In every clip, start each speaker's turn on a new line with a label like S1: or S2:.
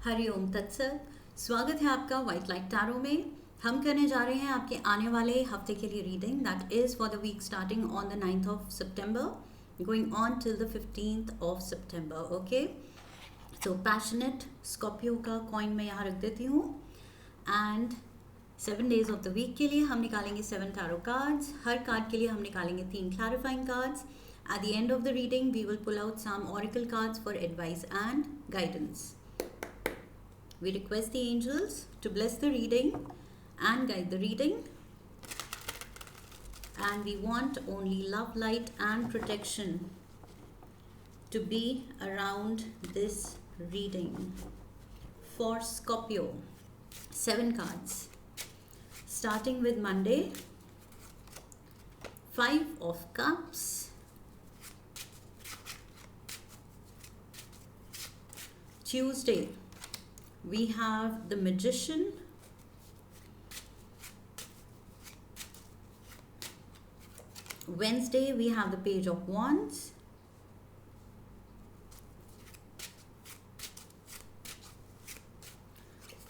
S1: हरिओम तत्सत। स्वागत है आपका वाइट लाइट टैरो में। हम करने जा रहे हैं आपके आने वाले हफ्ते के लिए reading that is for the week starting on the 9th of September going on till the 15th of September. Okay, so passionate Scorpio का कॉइन मैं यहाँ रख देती हूँ and 7 days of the week के लिए हम निकालेंगे 7 टैरो कार्ड्स। हर कार्ड के लिए हम निकालेंगे 3 clarifying cards. At the end of the reading, we will pull out some oracle cards for advice and guidance. We request the angels to bless the reading and guide the reading. And we want only love, light and protection to be around this reading. For Scorpio, 7 cards. Starting with Monday, 5 of Cups. Tuesday, we have the Magician. Wednesday, we have the Page of Wands.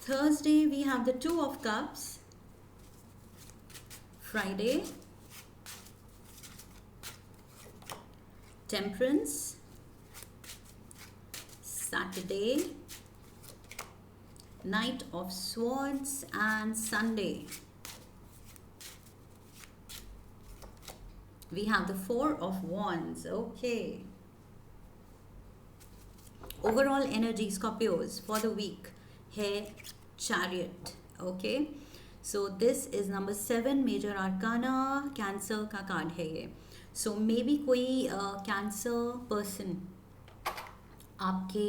S1: Thursday, we have the Two of Cups. Friday, Temperance. Saturday, Knight of Swords, and Sunday, we have the Four of Wands. Okay. Overall energy, Scorpios, for the week है Chariot. Okay. So this is number 7 major arcana. Cancer का card है ये. So maybe कोई Cancer person आपके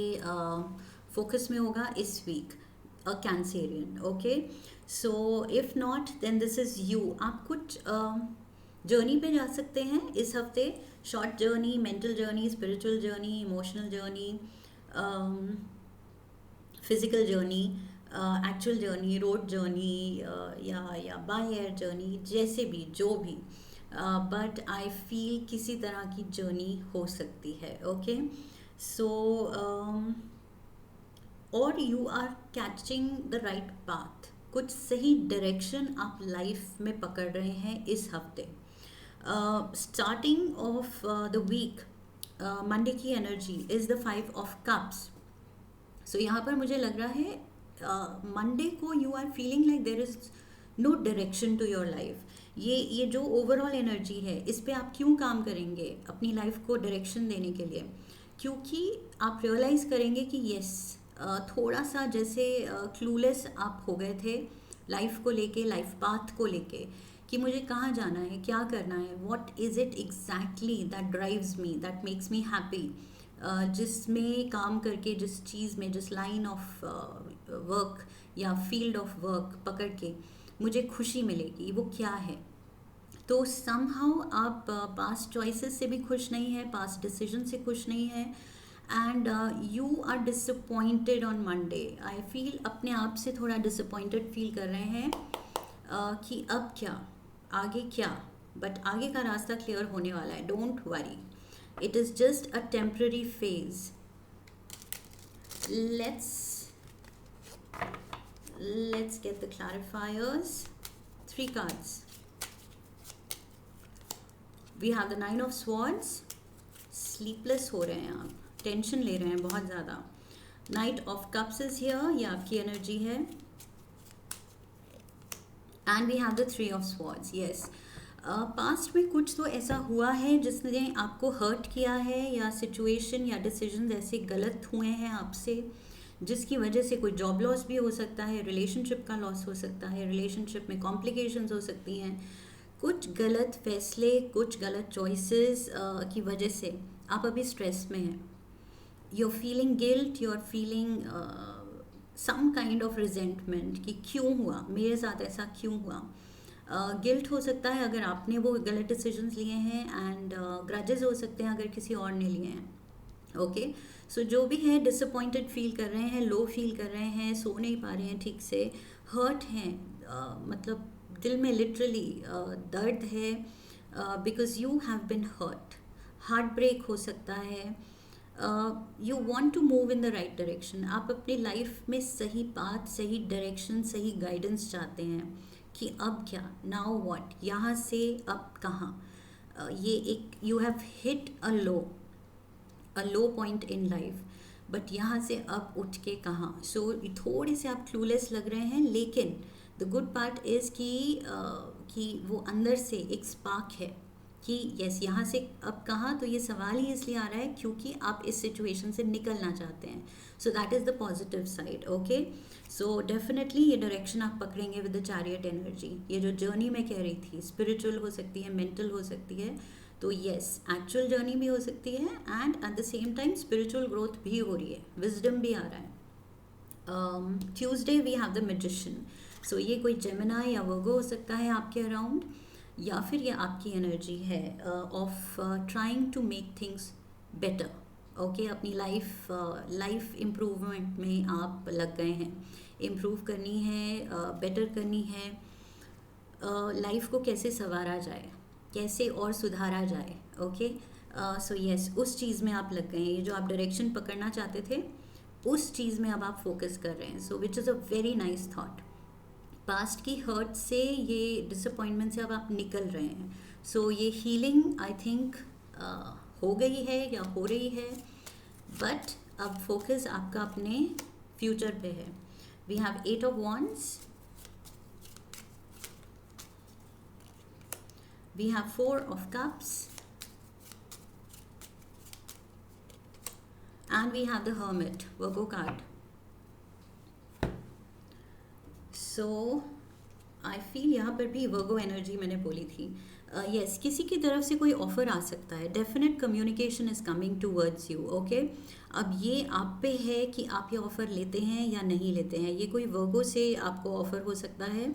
S1: focus में होगा इस week, a Cancerian. Okay, so if not then this is you. आप कुछ जर्नी पे जा सकते हैं इस हफ्ते. Short journey, mental journey, spiritual journey, emotional journey, physical journey, actual journey, road journey या बाय एयर जर्नी, जैसे भी जो भी. बट आई फील किसी तरह की जर्नी हो सकती है. Okay, so or you are catching the right path. कुछ सही डायरेक्शन आप लाइफ में पकड़ रहे हैं इस हफ्ते. Starting of the week, Monday की energy is the 5 of cups. So यहाँ पर मुझे लग रहा है मंडे को you are feeling like there is no direction to your life. ये जो ओवरऑल एनर्जी है, इस पे आप क्यों काम करेंगे अपनी लाइफ को डायरेक्शन देने के लिए? क्योंकि आप रियलाइज़ करेंगे कि यस, थोड़ा सा जैसे क्लूलेस आप हो गए थे लाइफ को लेके, लाइफ पाथ को लेके, कि मुझे कहाँ जाना है, क्या करना है, what is it exactly that drives me, that makes me happy. जिसमें काम करके, जिस चीज़ में, जिस लाइन ऑफ वर्क या फील्ड ऑफ वर्क पकड़ के मुझे खुशी मिलेगी, वो क्या है. तो समहाउ आप पास्ट चॉइसेस से भी खुश नहीं है, पास्ट डिसीजन से खुश नहीं है, and you are disappointed on Monday. I feel अपने आप से थोड़ा डिसअपॉइंटेड फील कर रहे हैं कि अब क्या, आगे क्या. बट आगे का रास्ता क्लियर होने वाला है. Don't worry, it is just a temporary phase. let's get the clarifiers. 3 cards. We have the 9 of Swords. Sleepless हो रहे हैं आप, टेंशन ले रहे हैं बहुत ज़्यादा. Knight of Cups is here, ये आपकी एनर्जी है. And we have the 3 of Swords. Yes, past में कुछ तो ऐसा हुआ है जिसने आपको हर्ट किया है, या सिचुएशन या डिसीजन ऐसे गलत हुए हैं आपसे, जिसकी वजह से कोई जॉब लॉस भी हो सकता है, रिलेशनशिप का लॉस हो सकता है, रिलेशनशिप में कॉम्प्लिकेशंस हो सकती हैं. कुछ गलत फैसले, कुछ गलत चॉइसेस की वजह से आप अभी स्ट्रेस में हैं. You are feeling guilt, you are feeling some kind of resentment कि क्यों हुआ मेरे साथ, ऐसा क्यों हुआ. गिल्ट हो सकता है अगर आपने वो गलत डिसीजंस लिए हैं, एंड ग्रजेस हो सकते हैं अगर किसी और ने लिए हैं. ओके, सो जो भी है, डिसअपॉइंटेड फील कर रहे हैं, लो फील कर रहे हैं, सो नहीं पा रहे हैं ठीक से, हर्ट हैं, मतलब दिल में लिटरली दर्द है, because you have been hurt. Heart break हो सकता है, you want to move in the right direction. आप अपनी लाइफ में सही पाथ, सही डायरेक्शन, सही गाइडेंस चाहते हैं कि अब क्या, नाउ व्हाट, यहाँ से अब कहाँ. ये एक, you have hit a low point in life, but यहाँ से अब उठ के कहाँ. सो थोड़े से आप क्लूलेस लग रहे हैं, लेकिन द गुड पार्ट इज़ कि वो अंदर से एक स्पार्क है कि यस, यहाँ से अब कहाँ. तो ये सवाल ही इसलिए आ रहा है क्योंकि आप इस सिचुएशन से निकलना चाहते हैं. So that is the positive side. Okay, so definitely ये डायरेक्शन आप पकड़ेंगे विद द चैरियट एनर्जी. ये जो जर्नी मैं कह रही थी, स्पिरिचुअल हो सकती है, मेंटल हो सकती है. तो यस, एक्चुअल जर्नी भी हो सकती है and at the same time spiritual growth भी हो रही है, विजडम भी आ रहा है. Tuesday we have the magician. So ये कोई जेमिनाई या वर्गो हो सकता है आपके अराउंड, या फिर ये आपकी एनर्जी है of trying to make things better. Okay, अपनी लाइफ इम्प्रूवमेंट में आप लग गए हैं. इम्प्रूव करनी है, बेटर करनी है. लाइफ को कैसे संवारा जाए, कैसे और सुधारा जाए. ओके, सो यस, उस चीज़ में आप लग गए हैं. ये जो आप डायरेक्शन पकड़ना चाहते थे, उस चीज़ में अब आप फोकस कर रहे हैं. So which is a very nice thought. Past की हर्ट से, ये डिसअपॉइंटमेंट से अब आप निकल रहे हैं. सो ये हीलिंग आई थिंक हो गई है या हो रही है, बट अब फोकस आपका अपने फ्यूचर पे है. We have 8 of Wands, we have 4 of Cups, and we have the Hermit, Virgo card. So I feel यहाँ पर भी वर्गो एनर्जी मैंने बोली थी. यस, किसी की तरफ से कोई ऑफ़र आ सकता है. Definite communication is coming towards you. Okay, अब ये आप पे है कि आप ये ऑफ़र लेते हैं या नहीं लेते हैं. ये कोई वर्गो से आपको ऑफ़र हो सकता है,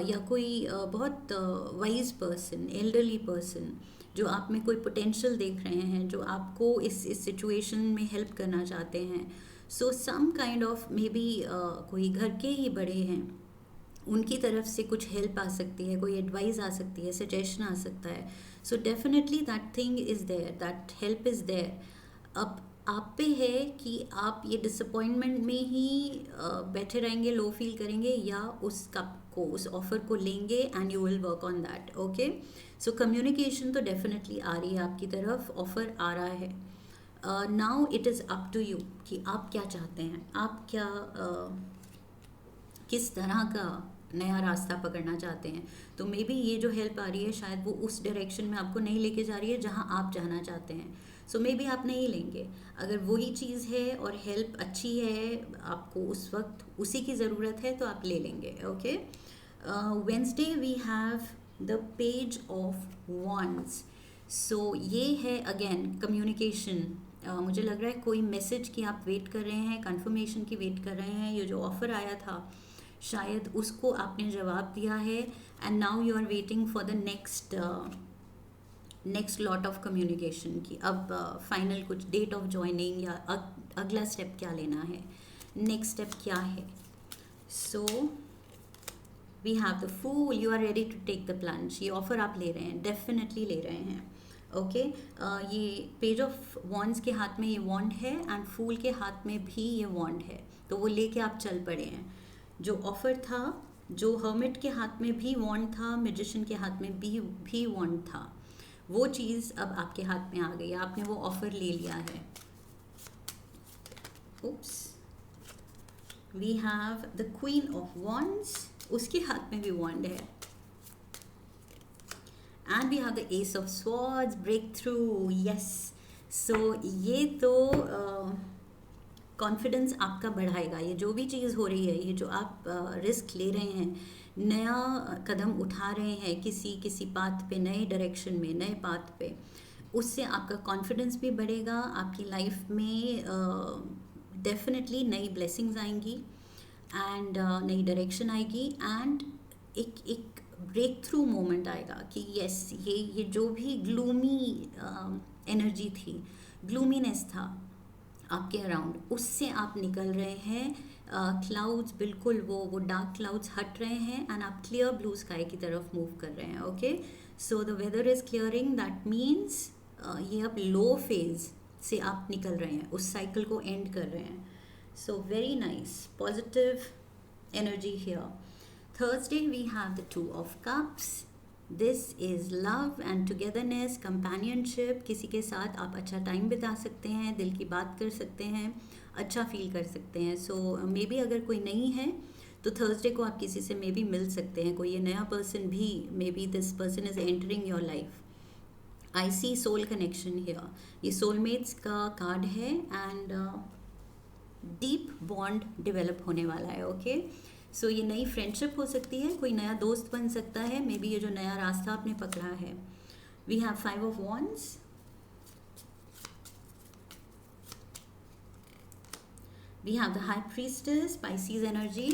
S1: या कोई बहुत वाइज पर्सन, एल्डरली पर्सन, जो आप में कोई पोटेंशियल देख रहे हैं, जो आपको इस सिचुएशन में हेल्प करना चाहते हैं. So some kind of maybe कोई घर के ही बड़े हैं, उनकी तरफ से कुछ हेल्प आ सकती है, कोई एडवाइस आ सकती है, सजेशन आ सकता है. So definitely that thing is there, that help is there. अब आप पे है कि आप ये डिसअपॉइंटमेंट में ही बैठे रहेंगे, लो फील करेंगे, या उस कप को, उस ऑफ़र को लेंगे and you will work on that. Okay, so communication तो डेफिनेटली आ रही है आपकी तरफ, ऑफ़र आ रहा है. Now it is up to you कि आप क्या चाहते हैं, आप क्या किस तरह का नया रास्ता पकड़ना चाहते हैं. तो मे बी ये जो हेल्प आ रही है, शायद वो उस डायरेक्शन में आपको नहीं लेके जा रही है जहाँ आप जाना चाहते हैं. सो मे बी आप नहीं लेंगे. अगर वही चीज़ है और हेल्प अच्छी है, आपको उस वक्त उसी की ज़रूरत है, तो आप ले लेंगे. Okay, Wednesday we have the page of wands. So ये है अगेन कम्युनिकेशन. मुझे लग रहा है कोई मैसेज की आप वेट कर रहे हैं, कंफर्मेशन की वेट कर रहे हैं. ये जो ऑफ़र आया था, शायद उसको आपने जवाब दिया है, and now you are waiting for the next lot of communication की. अब फाइनल कुछ डेट ऑफ ज्वाइनिंग या अगला स्टेप क्या लेना है, नेक्स्ट स्टेप क्या है. So we have the fool. You are ready to take the plunge. ये ऑफ़र आप ले रहे हैं, डेफिनेटली ले रहे हैं. ओके, ये पेज ऑफ वॉन्ड्स के हाथ में ये वॉन्ड है, एंड फूल के हाथ में भी ये वॉन्ड है. तो वो लेके आप चल पड़े हैं. जो ऑफ़र था, जो हर्मिट के हाथ में भी वॉन्ड था, मैजिशियन के हाथ में भी वॉन्ड था, वो चीज़ अब आपके हाथ में आ गई. आपने वो ऑफ़र ले लिया है. Oops, we have the queen of wands. उसके हाथ में भी वॉन्ड है. And we have the ace of swords, breakthrough. Yes, so ये तो कॉन्फिडेंस आपका बढ़ाएगा. ये जो भी चीज़ हो रही है, ये जो आप रिस्क ले रहे हैं, नया कदम उठा रहे हैं किसी पाथ पे, नए डायरेक्शन में, नए पाथ पे, उससे आपका कॉन्फिडेंस भी बढ़ेगा. आपकी लाइफ में डेफिनेटली नई ब्लेसिंग्स आएंगी, एंड नई डायरेक्शन आएगी, एंड एक ब्रेक थ्रू मोमेंट आएगा कि यस, ये जो भी ग्लूमी एनर्जी थी, ग्लूमीनेस था आपके अराउंड, उससे आप निकल रहे हैं. क्लाउड्स बिल्कुल वो डार्क क्लाउड्स हट रहे हैं, एंड आप क्लियर ब्लू स्काई की तरफ मूव कर रहे हैं. Okay, so the weather is clearing. That means ये अब लो फेज से आप निकल रहे हैं, उस साइकिल को एंड कर रहे हैं. So very nice, positive energy here. Thursday we have the 2 of Cups. This is love and togetherness, companionship. किसी के साथ आप अच्छा टाइम बिता सकते हैं, दिल की बात कर सकते हैं, अच्छा फील कर सकते हैं. सो मे बी अगर कोई नहीं है तो थर्सडे को आप किसी से मे बी मिल सकते हैं. कोई ये नया पर्सन भी, may be this person is entering your life. I see soul connection here. ये सोलमेट्स का कार्ड है एंड डीप बॉन्ड डेवलप होने वाला है. ओके, सो ये नई फ्रेंडशिप हो सकती है, कोई नया दोस्त बन सकता है, मे बी ये जो नया रास्ता आपने पकड़ा है. We have 5 of Wands. We have the High Priestess, Pisces energy.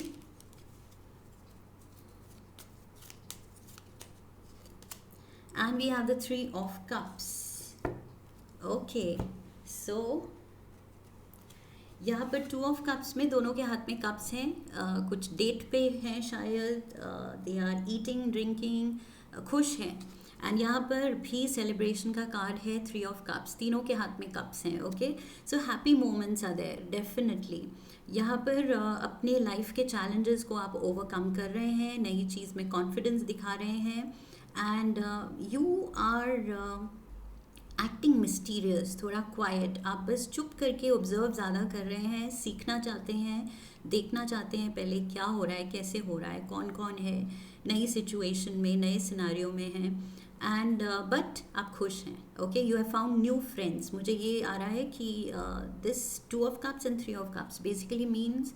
S1: And we have the 3 of Cups. Okay, so यहाँ पर 2 of Cups में दोनों के हाथ में कप्स हैं. कुछ डेट पे हैं शायद, दे आर ईटिंग ड्रिंकिंग, खुश हैं. एंड यहाँ पर भी सेलिब्रेशन का कार्ड है. 3 of Cups, तीनों के हाथ में कप्स हैं. Okay, so happy moments are there definitely. यहाँ पर अपने लाइफ के चैलेंजेस को आप ओवरकम कर रहे हैं, नई चीज़ में कॉन्फिडेंस दिखा रहे हैं. And you are acting mysterious, थोड़ा क्वाइट. आप बस चुप करके ऑब्जर्व ज़्यादा कर रहे हैं, सीखना चाहते हैं, देखना चाहते हैं पहले क्या हो रहा है, कैसे हो रहा है, कौन कौन है नई सिचुएशन में, नए सिनारियो में हैं. एंड बट आप खुश हैं. Okay, you have found new friends. मुझे ये आ रहा है कि this 2 of Cups and 3 of Cups basically means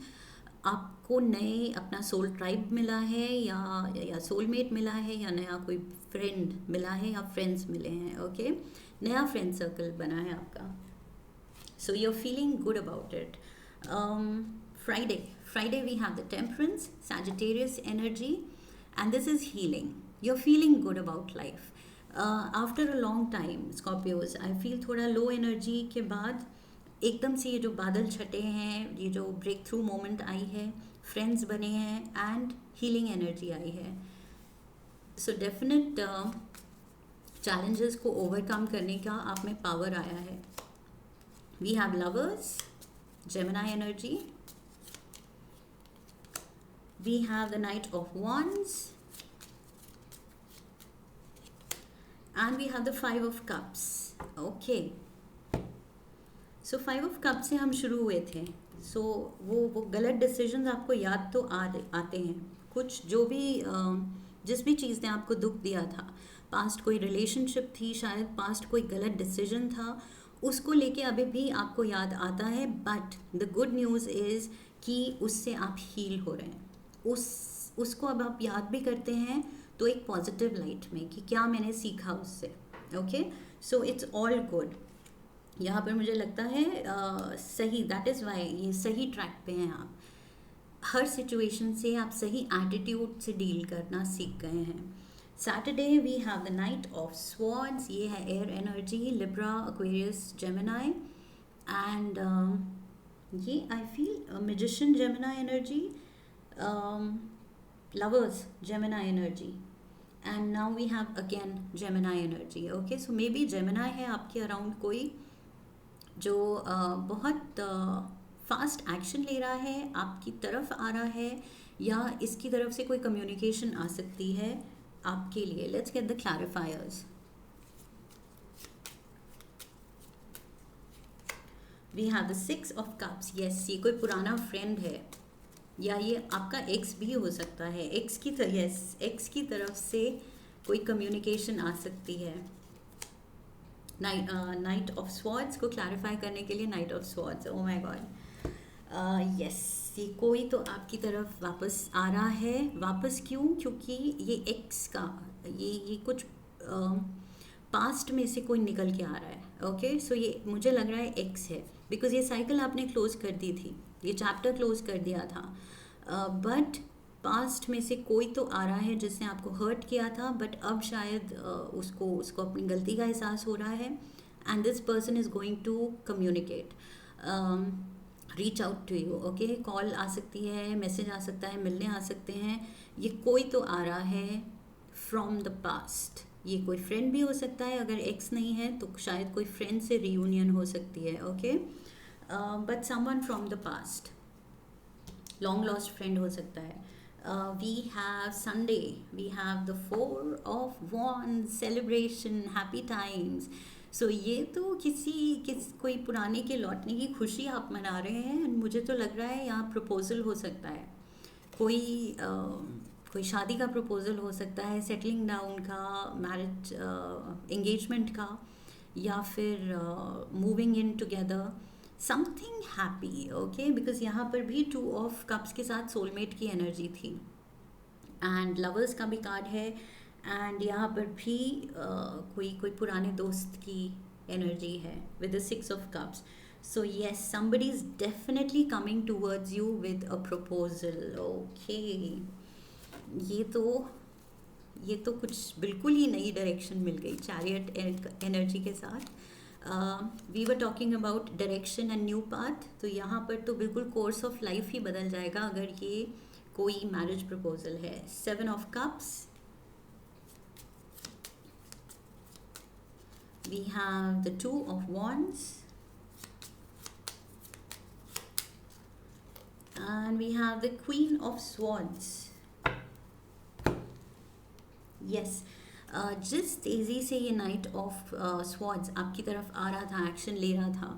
S1: आपको नए अपना सोल ट्राइब मिला है, या सोलमेट मिला है, या नया कोई फ्रेंड मिला है, या फ्रेंड्स मिले हैं. ओके, नया फ्रेंड सर्कल बना है आपका. So you are feeling good about it. Friday we have the temperance, Sagittarius energy, and this is healing. You are feeling good about life after a long time. Scorpios, I feel थोड़ा low energy के बाद एकदम से ये जो बादल छटे हैं, ये जो ब्रेक थ्रू मोमेंट आई है, फ्रेंड्स बने हैं एंड हीलिंग एनर्जी आई है. सो डेफिनेट चैलेंजेस को ओवरकम करने का आप में पावर आया है. We have lovers, Gemini energy. We have the knight of wands and we have the 5 of Cups. Okay, so 5 of Cups से हम शुरू हुए थे. सो वो गलत डिसीजंस आपको याद तो आते हैं. कुछ जो भी जिस भी चीज़ ने आपको दुख दिया था, पास्ट कोई रिलेशनशिप थी शायद, पास्ट कोई गलत डिसीजन था, उसको लेके अभी भी आपको याद आता है. But the good news is कि उससे आप हील हो रहे हैं. उसको अब आप याद भी करते हैं तो एक पॉजिटिव लाइट में कि क्या मैंने सीखा उससे. Okay, so it's all good. यहाँ पर मुझे लगता है सही, दैट इज़ वाई ये सही ट्रैक पे हैं आप. हर सिचुएशन से आप सही एटीट्यूड से डील करना सीख गए हैं. Saturday we have the knight of swords. ये है air energy, Libra, Aquarius, Gemini. And ये I feel magician Gemini energy, lovers Gemini energy, and now we have again Gemini energy. Okay, so maybe Gemini है आपके around कोई जो बहुत fast action ले रहा है, आपकी तरफ आ रहा है, या इसकी तरफ से कोई कम्युनिकेशन आ सकती है आपके लिए. Let's get the clarifiers. We have the 6 of Cups. Yes, ये कोई पुराना फ्रेंड है, या ये आपका एक्स भी हो सकता है. एक्स की तरफ से कोई कम्युनिकेशन आ सकती है. नाइट ऑफ स्वॉर्ड्स को क्लैरिफाई करने के लिए, night of swords, oh my God, yes, ये कोई तो आपकी तरफ वापस आ रहा है. वापस क्यों? क्योंकि ये एक्स का ये कुछ पास्ट में से कोई निकल के आ रहा है. ओके, सो ये मुझे लग रहा है एक्स है, बिकॉज ये साइकिल आपने क्लोज कर दी थी, ये चैप्टर क्लोज कर दिया था. बट पास्ट में से कोई तो आ रहा है जिसने आपको हर्ट किया था, बट अब शायद उसको अपनी गलती का एहसास हो रहा है. And this person is going to communicate, reach out to you. Okay, call आ सकती है, मैसेज आ सकता है, मिलने आ सकते हैं. ये कोई तो आ रहा है फ्रॉम द पास्ट. ये कोई फ्रेंड भी हो सकता है, अगर एक्स नहीं है तो शायद कोई फ्रेंड से रियूनियन हो सकती है, okay, but someone from the past, long lost friend हो सकता है. We have Sunday, we have the 4 of Wands, celebration, happy times. So ये तो कोई पुराने के लौटने की खुशी आप मना रहे हैं. मुझे तो लग रहा है यहाँ प्रपोजल हो सकता है, कोई कोई शादी का प्रपोजल हो सकता है, सेटलिंग डाउन का, मैरिज एंगेजमेंट का, या फिर moving in together, something happy, okay. Because यहाँ पर भी 2 of Cups के साथ सोलमेट की एनर्जी थी, एंड लवर्स का भी कार्ड है, एंड यहाँ पर भी कोई पुराने दोस्त की एनर्जी है with the 6 of Cups. So yes, somebody is definitely coming towards you with a proposal. Okay. ये तो कुछ बिल्कुल ही नई डायरेक्शन मिल गई चैरियट एनर्जी के साथ. We were talking about direction and new path, तो यहाँ पर तो बिल्कुल कोर्स ऑफ लाइफ ही बदल जाएगा अगर ये कोई मैरिज प्रपोजल है. 7 of Cups. We have the 2 of Wands. And we have the Queen of Swords. Yes, जिस तेज़ी से ये नाइट ऑफ स्वॉर्ड्स आपकी तरफ आ रहा था, एक्शन ले रहा था,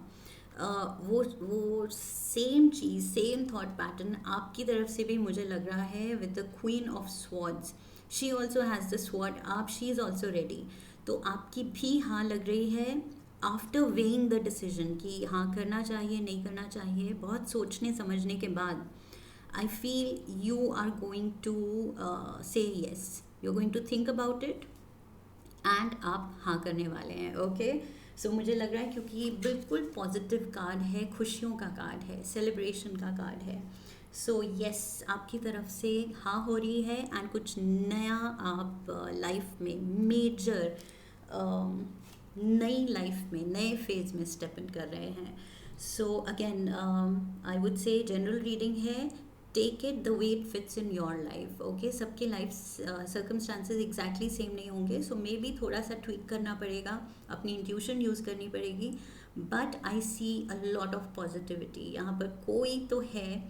S1: वो सेम चीज़, सेम थॉट पैटर्न आपकी तरफ से भी मुझे लग रहा है with the queen of swords. She also has the sword आप, शी इज़ ऑल्सो रेडी. तो आपकी भी हाँ लग रही है आफ्टर वेइंग द डिसीजन कि हाँ करना चाहिए नहीं करना चाहिए, बहुत सोचने समझने के बाद I feel you are going to say yes, you are going to think about it, and आप हाँ करने वाले हैं, ओके. सो मुझे लग रहा है क्योंकि बिल्कुल पॉजिटिव कार्ड है, खुशियों का कार्ड है, सेलिब्रेशन का कार्ड है. सो यस, आपकी तरफ से हाँ हो रही है, एंड कुछ नया आप लाइफ में मेजर नई लाइफ में नए फेज में स्टेप इन कर रहे हैं. So again I would say general reading है, take it the way it fits in your life, okay. सबके लाइफ सर्कमस्टांसेस एग्जैक्टली सेम नहीं होंगे, सो मे बी थोड़ा सा ट्वीक करना पड़ेगा, अपनी इंट्यूशन यूज़ करनी पड़ेगी, but I see a lot of positivity. यहाँ पर कोई तो है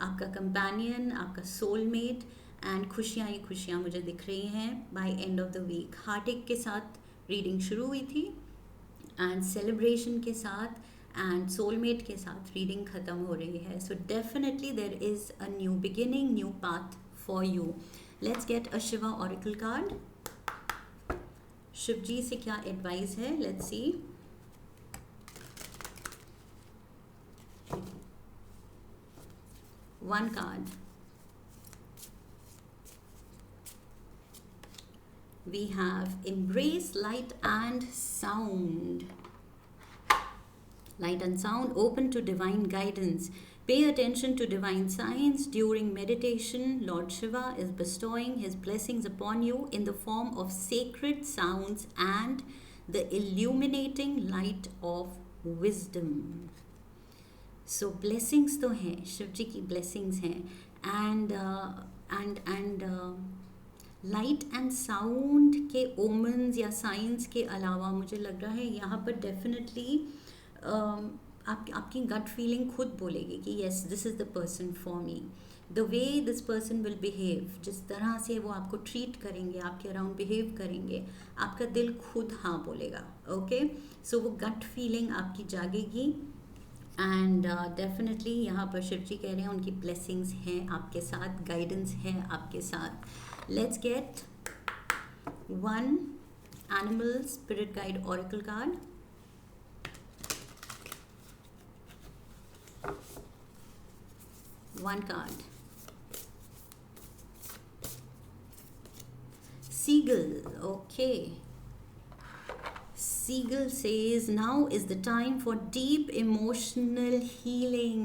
S1: आपका कंपेनियन, आपका सोलमेट, एंड खुशियाँ ही खुशियाँ मुझे दिख रही हैं by end of the week. Heart के साथ रीडिंग शुरू हुई थी, एंड सेलिब्रेशन के साथ एंड सोलमेट के साथ रीडिंग ख़त्म हो रही है. So definitely there is a new beginning, new path for you. Let's get a Shiva oracle card. Shiv ji से क्या एडवाइस है, let's see. One card. We have embrace light and sound. Light and sound, open to divine guidance. Pay attention to divine signs during meditation. Lord Shiva is bestowing his blessings upon you in the form of sacred sounds and the illuminating light of wisdom. So blessings तो हैं, शिव जी की blessings हैं, and light and sound के omens या science के अलावा मुझे लग रहा है यहाँ पर डेफिनेटली आपकी गट फीलिंग खुद बोलेगी कि yes this is the person for me. The way this person will behave, जिस तरह से वो आपको ट्रीट करेंगे, आपके अराउंड बिहेव करेंगे, आपका दिल खुद हाँ बोलेगा, ओके. सो वो गट फीलिंग आपकी जागेगी, एंड डेफिनेटली यहाँ पर शिव जी कह रहे हैं उनकी ब्लेसिंग्स हैं आपके साथ, गाइडेंस है आपके साथ. Let's get one animal spirit guide oracle card. One card. Seagull. Okay. Seagull says now is the time for deep emotional healing.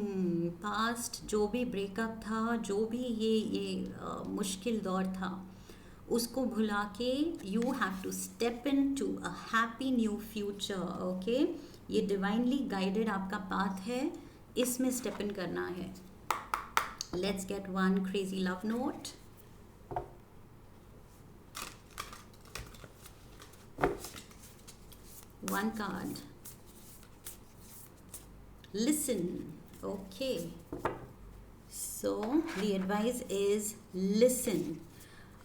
S1: Past जो भी breakup था, जो भी ये मुश्किल दौर था, उसको भुला के you have to step into a happy new future, okay? ये divinely guided आपका path है, इसमें step in करना है. Let's get one crazy love note. One card. Listen. Okay. So the advice is listen.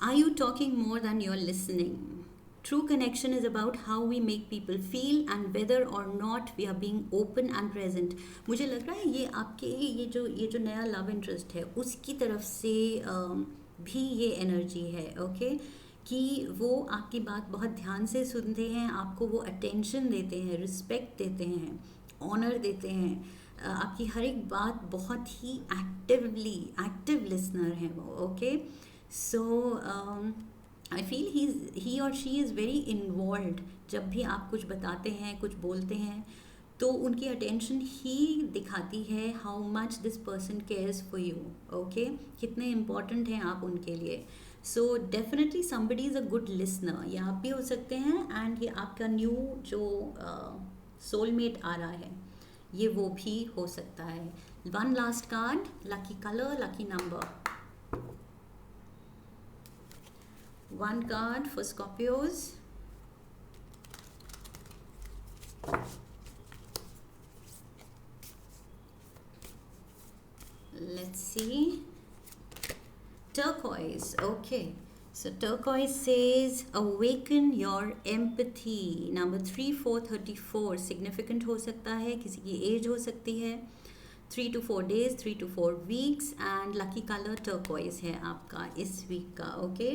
S1: Are you talking more than you're listening? True connection is about how we make people feel and whether or not we are being open and present. मुझे लग रहा है ये आपके ये जो नया love interest है उसकी तरफ से भी ये एनर्जी है, ओके कि वो आपकी बात बहुत ध्यान से सुनते हैं, आपको वो अटेंशन देते हैं, रिस्पेक्ट देते हैं, ऑनर देते हैं, आपकी हर एक बात बहुत ही एक्टिव लिसनर हैं वो, ओके. सो आई फील ही और शी इज़ वेरी इन्वॉल्व. जब भी आप कुछ बताते हैं, कुछ बोलते हैं, तो उनकी अटेंशन ही दिखाती है how much this person cares for you, okay, कितने इम्पॉर्टेंट हैं आप उनके लिए. So definitely somebody is a good listener. ये आप भी हो सकते हैं एंड ये आपका न्यू जो सोलमेट आ रहा है ये वो भी हो सकता है. One last card, lucky colour, lucky number. One card for Scorpios. Let's see. Turquoise. Okay. So turquoise says awaken your empathy. Number 3434 significant हो सकता है, किसी की एज हो सकती है. 3 to 4 days, 3 to 4 weeks and lucky color turquoise है आपका इस वीक का, okay.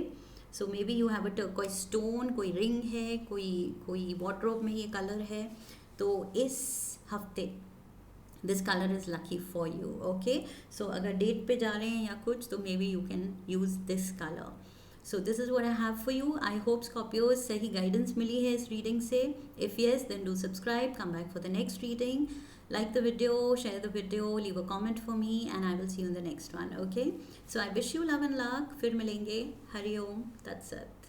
S1: So maybe you have a turquoise stone, कोई रिंग है, कोई वॉर्डरोब में ये कलर है, तो इस हफ्ते this colour is lucky for you, okay. So अगर डेट पे जा रहे हैं या कुछ तो maybe you can use this colour. So this is what I have for you. I hope Scorpios सही गाइडेंस मिली है इस रीडिंग से. If yes then do subscribe, come back for the next reading. Like the video, share the video, leave a comment for me and I will see you in the next one, okay. So I wish you love and luck. फिर मिलेंगे. हरि ओम तत्सत.